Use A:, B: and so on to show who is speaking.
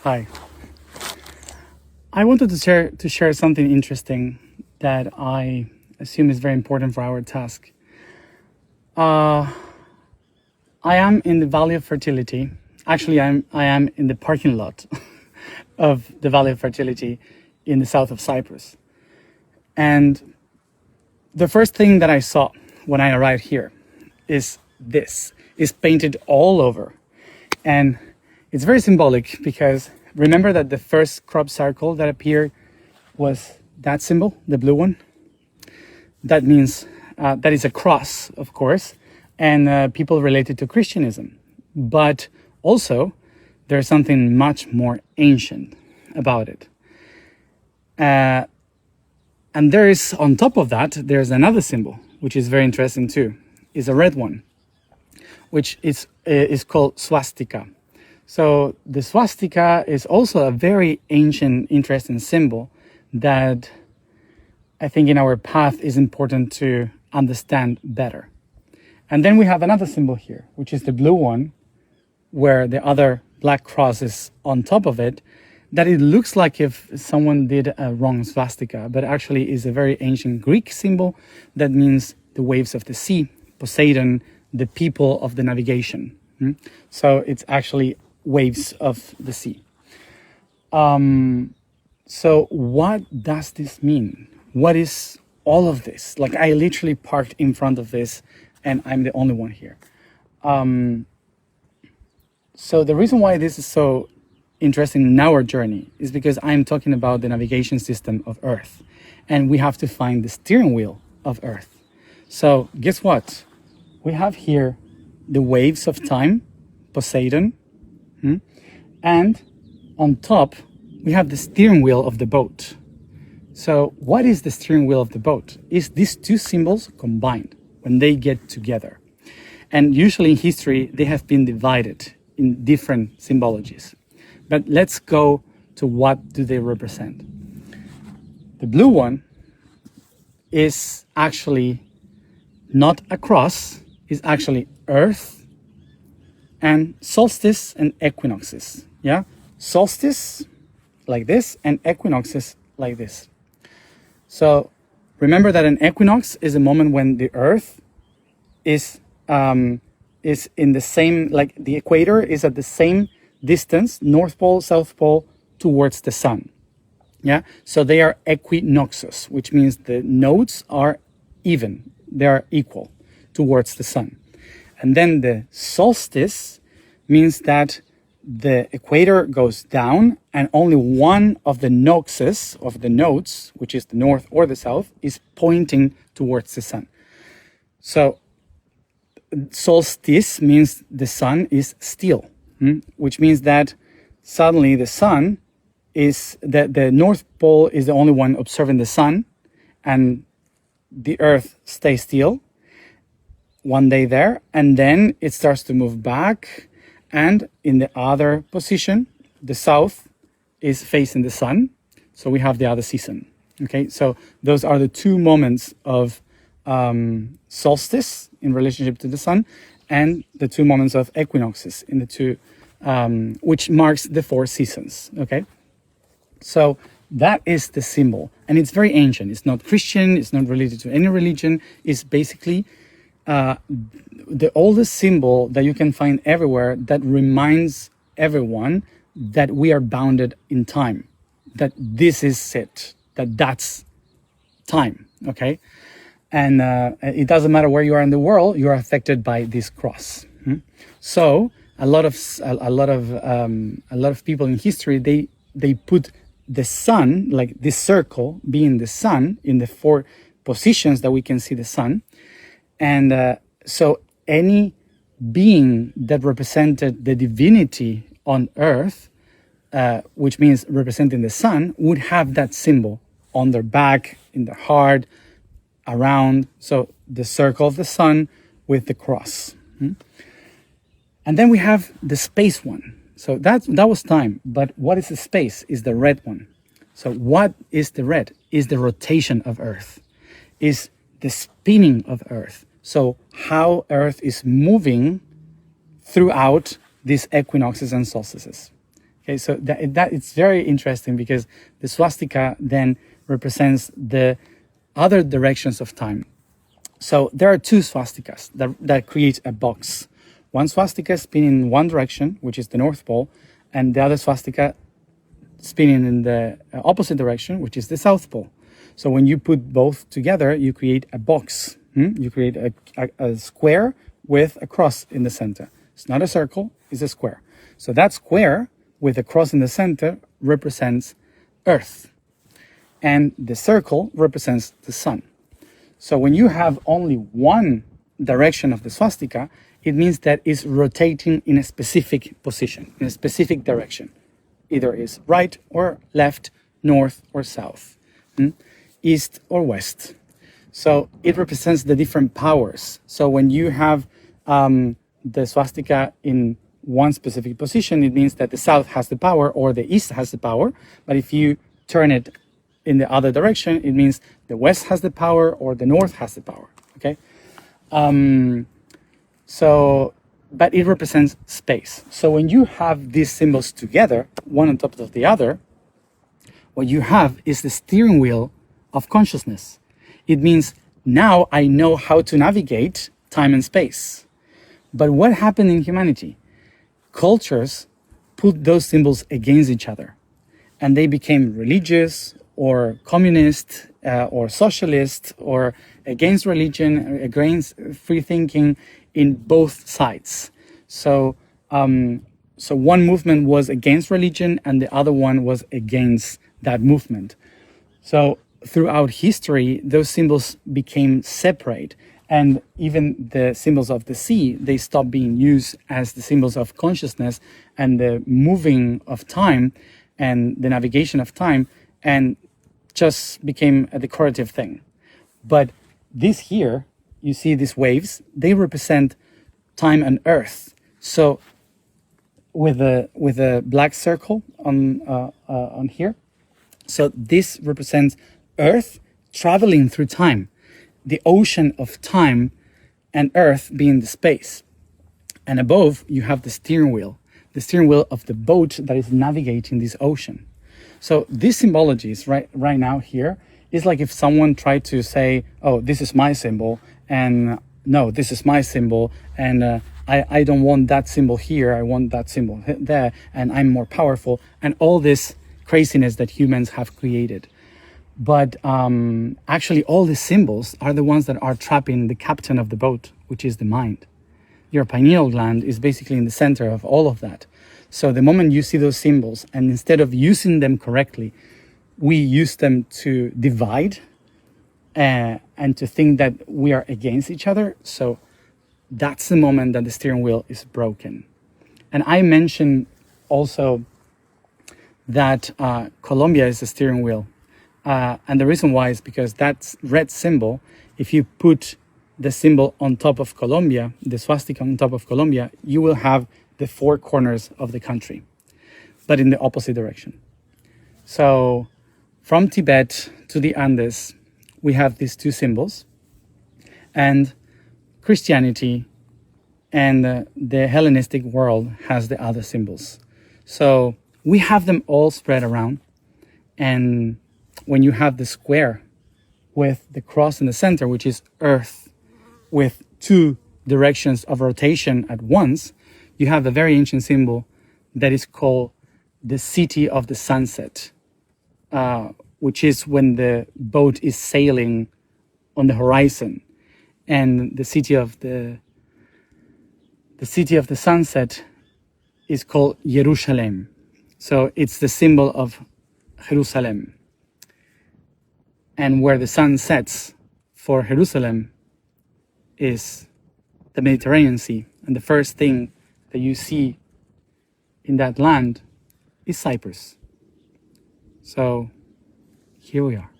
A: Hi. I wanted to share something interesting that I assume is very important for our task. I am in the Valley of Fertility. Actually, I am in the parking lot of the Valley of Fertility in the south of Cyprus. And the first thing that I saw when I arrived here is this. It's painted all over. And it's very symbolic because remember that the first crop circle that appeared was that symbol, the blue one? That means that is a cross, of course, and people related to Christianism. But also, there's something much more ancient about it. And there is, on top of that, there's another symbol, which is very interesting too. It's a red one, which is called Svastika. So the swastika is also a very ancient, interesting symbol that I think in our path is important to understand better. And then we have another symbol here, which is the blue one, where the other black cross is on top of it, that it looks like if someone did a wrong swastika, but actually is a very ancient Greek symbol that means the waves of the sea, Poséidon, the people of the navigation. So it's actually waves of the sea. So what does this mean? What is all of this? Like, I literally parked in front of this and I'm the only one here. So the reason why this is so interesting in our journey is because I'm talking about the navigation system of Earth, and we have to find the steering wheel of Earth. So guess what? We have here the waves of time, Poseidon, and on top we have the steering wheel of the boat. So what is the steering wheel of the boat? Is these two symbols combined when they get together. And usually in history they have been divided in different symbologies. But let's go to what do they represent. The blue one is actually not a cross, it's actually Earth and solstice and equinoxes. Yeah, solstice like this and equinoxes like this. So remember that an equinox is a moment when the Earth is in the same, like the equator is at the same distance, North Pole, South Pole, towards the sun. Yeah, so they are equinoxes, which means the nodes are even, they are equal towards the sun. And then the solstice means that the equator goes down and only one of the noxes, of the nodes, which is the north or the south, is pointing towards the sun. So solstice means the sun is still, which means that suddenly the sun is, the North Pole is the only one observing the sun, and the Earth stays still one day there, and then it starts to move back, and in the other position, the south is facing the sun, so we have the other season. Okay, so those are the two moments of solstice in relationship to the sun, and the two moments of equinoxes in the two, which marks the four seasons. Okay, so that is the symbol, and it's very ancient. It's not Christian, it's not related to any religion. It's basically the oldest symbol that you can find everywhere that reminds everyone that we are bounded in time, that this is it, that's time. Okay, and it doesn't matter where you are in the world, you are affected by this cross. So a lot of people in history, they put the sun, like this circle being the sun in the four positions that we can see the sun, and so any being that represented the divinity on Earth, which means representing the sun, would have that symbol on their back, in their heart, around. So the circle of the sun with the cross. And then we have the space one. So that was time. But what is the space? Is the red one. So what is the red? Is the rotation of Earth. Is the spinning of Earth. So how Earth is moving throughout these equinoxes and solstices. Okay, so that it's very interesting because the swastika then represents the other directions of time. So there are two swastikas that create a box. One swastika spinning in one direction, which is the North Pole, and the other swastika spinning in the opposite direction, which is the South Pole. So when you put both together, you create a box. You create a square with a cross in the center. It's not a circle, it's a square. So that square with a cross in the center represents Earth. And the circle represents the sun. So when you have only one direction of the swastika, it means that it's rotating in a specific position, in a specific direction. Either is right or left, north or south, east or west. So it represents the different powers. So when you have the swastika in one specific position, it means that the south has the power or the east has the power. But if you turn it in the other direction, it means the west has the power or the north has the power. Okay. But it represents space. So when you have these symbols together, one on top of the other, what you have is the steering wheel of consciousness. It means now I know how to navigate time and space. But what happened in humanity? Cultures put those symbols against each other, and they became religious or communist or socialist or against religion, against free thinking in both sides. So one movement was against religion and the other one was against that movement. So throughout history, those symbols became separate. And even the symbols of the sea, they stopped being used as the symbols of consciousness and the moving of time and the navigation of time, and just became a decorative thing. But this here, you see these waves, they represent time and earth. So with a black circle on here, so this represents earth traveling through time. The ocean of time and earth being the space. And above, you have the steering wheel of the boat that is navigating this ocean. So these symbologies right now here is like if someone tried to say, oh, this is my symbol, and no, this is my symbol, and I don't want that symbol here, I want that symbol there, and I'm more powerful, and all this craziness that humans have created. But actually all the symbols are the ones that are trapping the captain of the boat, which is the mind. Your pineal gland is basically in the center of all of that. So the moment you see those symbols, and instead of using them correctly, we use them to divide and to think that we are against each other. So that's the moment that the steering wheel is broken. And I mentioned also that Colombia is the steering wheel. And the reason why is because that red symbol, if you put the symbol on top of Colombia, the swastika on top of Colombia, you will have the four corners of the country, but in the opposite direction. So from Tibet to the Andes, we have these two symbols, and Christianity and the Hellenistic world has the other symbols. So we have them all spread around, and when you have the square with the cross in the center, which is Earth, with two directions of rotation at once, you have a very ancient symbol that is called the City of the Sunset, which is when the boat is sailing on the horizon, and the city of the sunset is called Jerusalem. So it's the symbol of Jerusalem. And where the sun sets for Jerusalem is the Mediterranean Sea. And the first thing that you see in that land is Cyprus. So here we are.